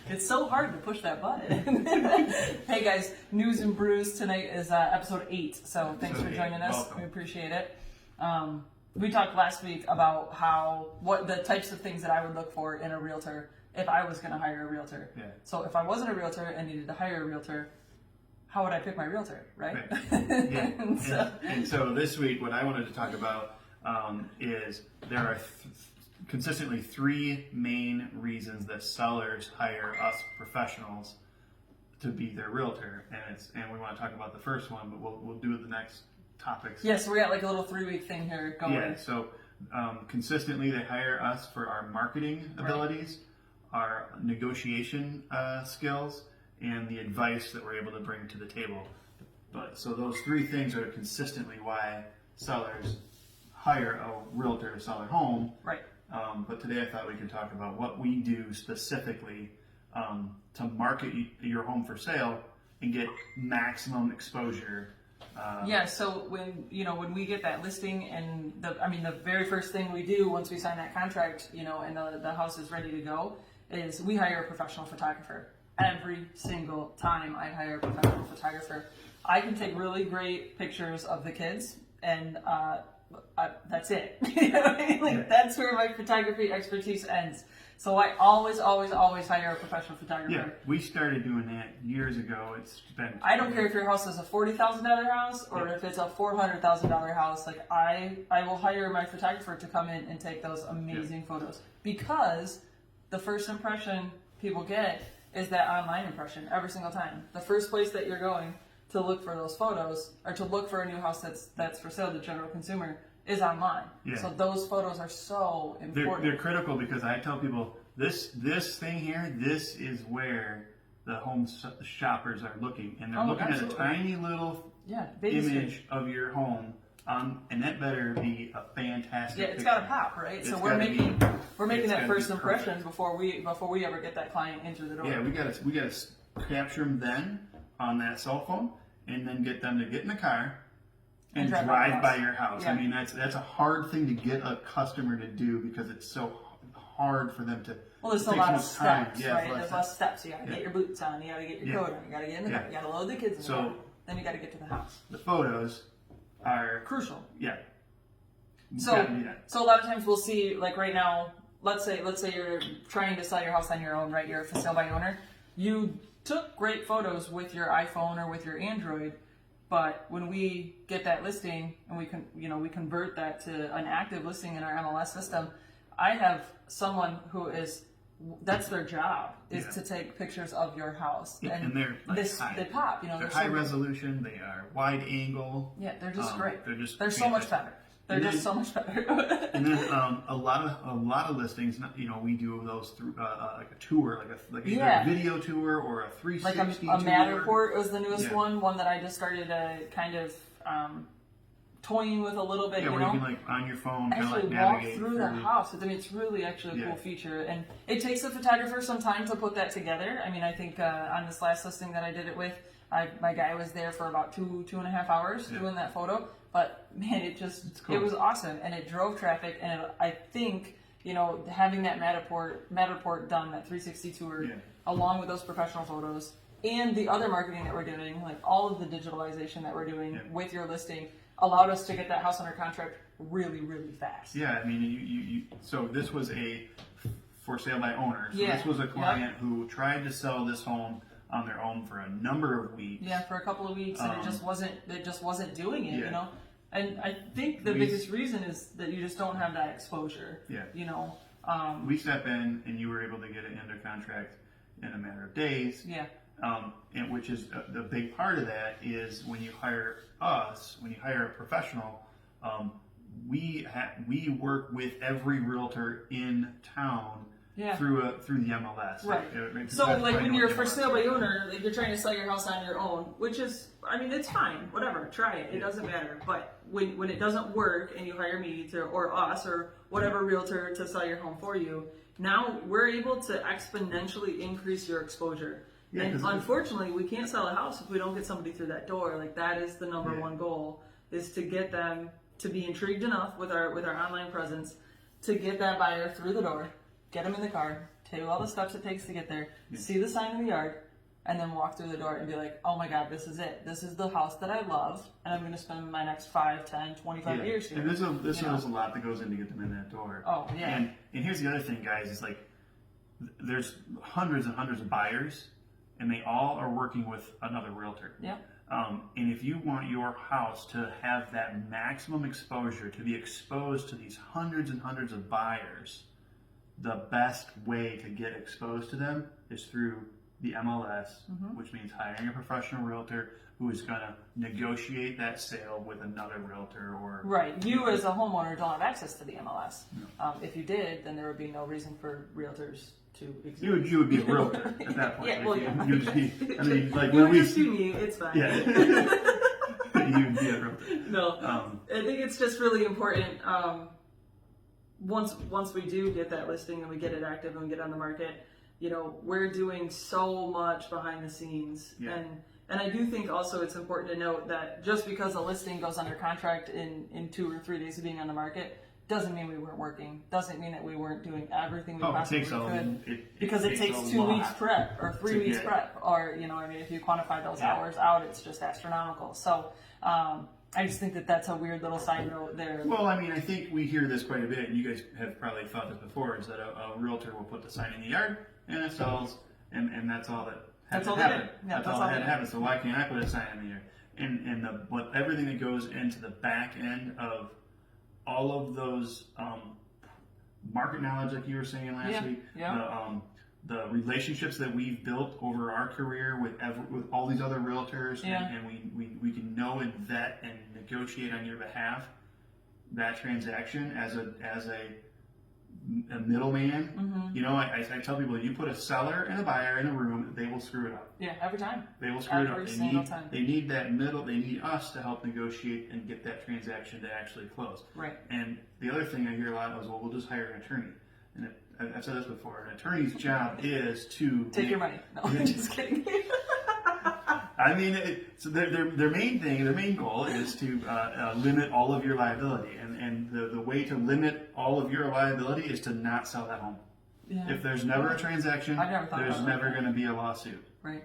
It's so hard to push that button. Hey guys, News and Brews tonight is episode 8, so thanks for joining us. Welcome. We appreciate it. We talked last week about what the types of things that I would look for in a realtor if I was going to hire a realtor. Yeah. So if I wasn't a realtor and needed to hire a realtor, how would I pick my realtor, right? Yeah. And so this week, what I wanted to talk about is there are consistently 3 main reasons that sellers hire us professionals to be their realtor, and we want to talk about the first one, but we'll do the next topics. Yeah, so we got like a little 3-week thing here going. Yeah, so consistently they hire us for our marketing abilities, our negotiation skills, and the advice that we're able to bring to the table. But so those 3 things are consistently why sellers hire a realtor to sell their home. Right. But today I thought we could talk about what we do specifically to market your home for sale and get maximum exposure. Yeah, so when we get that listing and the very first thing we do once we sign that contract, and the house is ready to go, is we hire a professional photographer. Every single time I hire a professional photographer, I can take really great pictures of the kids, and that's it. You know what I mean? Like, that's where my photography expertise ends. So I always hire a professional photographer. Yeah, we started doing that years ago. It's been. I don't care if your house is a $40,000 house or if it's a $400,000 house. Like I will hire my photographer to come in and take those amazing photos, because the first impression people get is that online impression every single time. The first place that you're going to look for those photos or to look for a new house that's for sale to general consumer is online. Yeah. So those photos are so important. They're critical, because I tell people this thing here, this is where the home shoppers are looking, and they're looking absolutely. at a tiny little baby image screen of your home, and that better be a fantastic. Yeah, it's picture. got to pop, right? It's So we're gotta making it's that gotta first be impression perfect. before we ever get that client into the door. Yeah, we gotta capture them then on that cell phone, and then get them to get in the car and drive by your house. Yeah. I mean, that's a hard thing to get a customer to do, because it's so hard for them to. Well, there's a take lot so of much time. steps, Yeah, right? There's less steps. You gotta get your boots on, you gotta get your coat on, you gotta get in the car, you gotta load the kids in the car, then you gotta get to the house. The photos are Crucial. Yeah. So a lot of times we'll see, like right now, let's say you're trying to sell your house on your own, right? You're a for sale by owner. You took great photos with your iPhone or with your Android, but when we get that listing and we convert that to an active listing in our MLS system, I have someone who that's their job is to take pictures of your house, and they're like they pop. They're high resolution. They are wide angle. Yeah, they're just great. They're so much better. So much better. And then a lot of listings, we do those through like a tour, like either a video tour or a 360 like a tour. Matterport was the newest one that I just started kind of toying with a little bit. Yeah, where you can like on your phone actually kind of walk navigate through the house. I mean, it's really actually a cool feature, and it takes a photographer some time to put that together. I mean, I think on this last listing that I did it with, my guy was there for about 2.5 hours doing that photo. But man, it was awesome, and it drove traffic. And I think having that Matterport done, that 360 tour, along with those professional photos and the other marketing that we're doing, like all of the digitalization that we're doing with your listing, allowed us to get that house under contract really, really fast. Yeah, I mean, so this was a for sale by owner. So this was a client who tried to sell this home on their own for a number of weeks. Yeah, for a couple of weeks, and it just wasn't doing it, And I think the biggest reason is that you just don't have that exposure. Yeah. We step in, and you were able to get it under contract in a matter of days. Yeah. And which is the big part of that is when you hire us, when you hire a professional, we work with every realtor in town. Yeah. Through the MLS. Right. So like when you're for sale by owner, like you're trying to sell your house on your own, which is, I mean, it's fine, whatever, try it. It doesn't matter. But when it doesn't work and you hire me or us or whatever realtor to sell your home for you, now we're able to exponentially increase your exposure. Yeah, and unfortunately, we can't sell a house if we don't get somebody through that door. Like that is the number one goal, is to get them to be intrigued enough with our online presence to get that buyer through the door. get them in the car, take all the steps it takes to get there, see the sign in the yard, and then walk through the door and be like, oh my God, this is it. This is the house that I love, and I'm going to spend my next 5, 10, 25 years here. And there's a lot that goes in to get them in that door. Oh, yeah. And here's the other thing, guys, is like, there's hundreds and hundreds of buyers, and they all are working with another realtor. Yeah. And if you want your house to have that maximum exposure, to be exposed to these hundreds and hundreds of buyers, the best way to get exposed to them is through the MLS, which means hiring a professional realtor who is going to negotiate that sale with another realtor. Or right. You as a homeowner don't have access to the MLS. No. If you did, then there would be no reason for realtors to exist. You would be a realtor at that point. Yeah, well, yeah. You'd just be, I mean, like you when would we just be me. It's fine. Yeah. You'd be a realtor. No. I think it's just really important. Once we do get that listing and we get it active and we get on the market, you know, we're doing so much behind the scenes. Yeah. And I do think also it's important to note that just because a listing goes under contract in 2 or 3 days of being on the market doesn't mean we weren't working. Doesn't mean that we weren't doing everything we possibly could. Because it takes 2 weeks prep or 3 weeks prep, or, you know, I mean, if you quantify those hours out, it's just astronomical. So I just think that that's a weird little side note there. Well, I mean, I think we hear this quite a bit, and you guys have probably thought this before, is that a realtor will put the sign in the yard and it sells, and that's all that had to happen. That's all that had to happen. So why can't I put a sign in the yard? And everything that goes into the back end of all of those market knowledge, like you were saying last week, the relationships that we've built over our career with all these other realtors, and we can know and vet and negotiate on your behalf that transaction as a middleman. You know, I tell people, you put a seller and a buyer in a room, they will screw it up. Yeah, every time. They will screw it up. Every single time. They need that middle. They need us to help negotiate and get that transaction to actually close. Right. And the other thing I hear a lot is, well, we'll just hire an attorney. And I've said this before. An attorney's job is to take your money. No, I'm just kidding. I mean, so their main goal is to limit all of your liability, and the way to limit all of your liability is to not sell that home. Yeah. If there's never a transaction, there's never going to be a lawsuit. Right.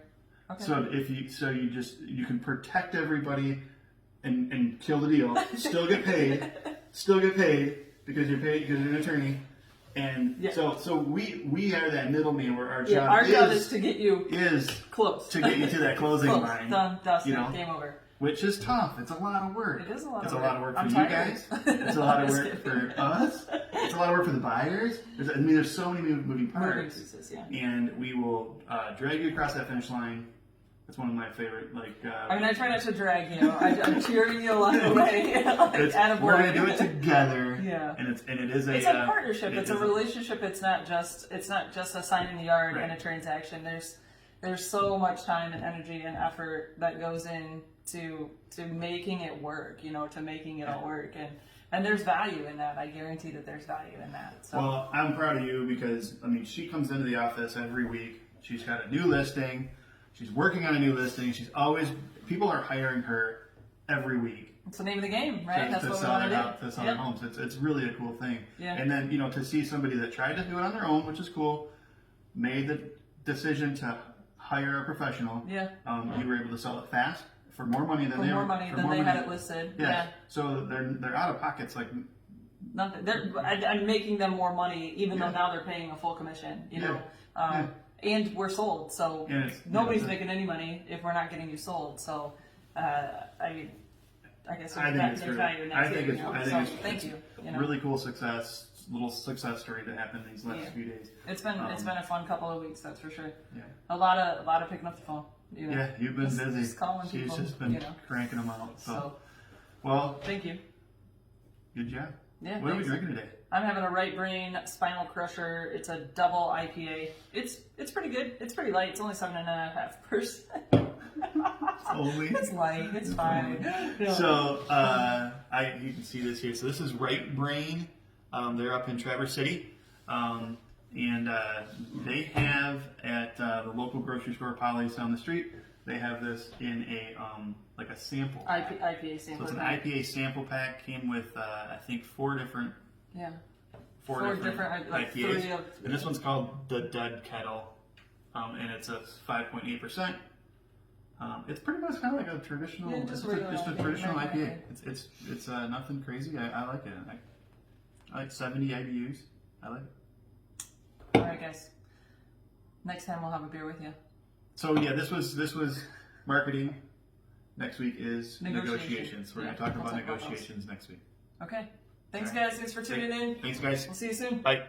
Okay. So you can protect everybody and kill the deal, still get paid because you're an attorney. And so we are that middleman where our job is to get you close, to get you to that closing line. Done, dusted, game over. Which is tough. It's a lot of work. It is a lot of work. It's a lot of work for you guys. It's a lot of work for us. It's a lot of work for the buyers. There's so many moving parts. Pieces, and we will drag you across that finish line. That's one of my favorite, I try not to drag you. I'm cheering you along the way. We're going to do it together. Yeah. And it is a partnership. It's a relationship. It's not just a sign in the yard and a transaction. There's so much time and energy and effort that goes into making it work, to making it all work. And there's value in that. I guarantee that there's value in that. So. Well, I'm proud of you because, she comes into the office every week. She's got a new listing. She's working on a new listing. People are hiring her every week. It's the name of the game, right? That's what we want to do. To sell their homes. It's really a cool thing. Yeah. And then, to see somebody that tried to do it on their own, which is cool, made the decision to hire a professional. Yeah. You were able to sell it fast for more money than they had it listed. Yeah. So they're out of pockets like nothing. I'm making them more money, even though now they're paying a full commission. And we're sold, so nobody's making any money if we're not getting you sold. So, I guess there's value in that too. Thank you. Really cool little success story that happened these last few days. It's been a fun couple of weeks, that's for sure. Yeah. A lot of picking up the phone. Yeah, you've been busy. Just calling people. She's just been cranking them out. So, well, thank you. Good job. Yeah. What are we drinking today? I'm having a Right Brain Spinal Crusher. It's a double IPA. It's pretty good. It's pretty light. It's only 7.5%. It's light. It's fine. No. So you can see this here. So this is Right Brain. They're up in Traverse City, and they have at the local grocery store, Polly's down the street. They have this in a a sample pack. IPA sample. So it's an IPA sample pack. Came with I think four different four different like IPAs. 3 of. And this one's called the Dud Kettle, and it's a 5.8%. It's pretty much kind of like a traditional. Yeah, just regular a IPA. traditional IPA. It's nothing crazy. I like it. I like 70 IBUs. I like it. All right, guys. Next time we'll have a beer with you. So yeah, this was marketing. Next week is negotiations. We're going to talk about negotiations next week. Okay. Thanks, All right. guys. Thanks for tuning in. Thanks, guys. We'll see you soon. Bye.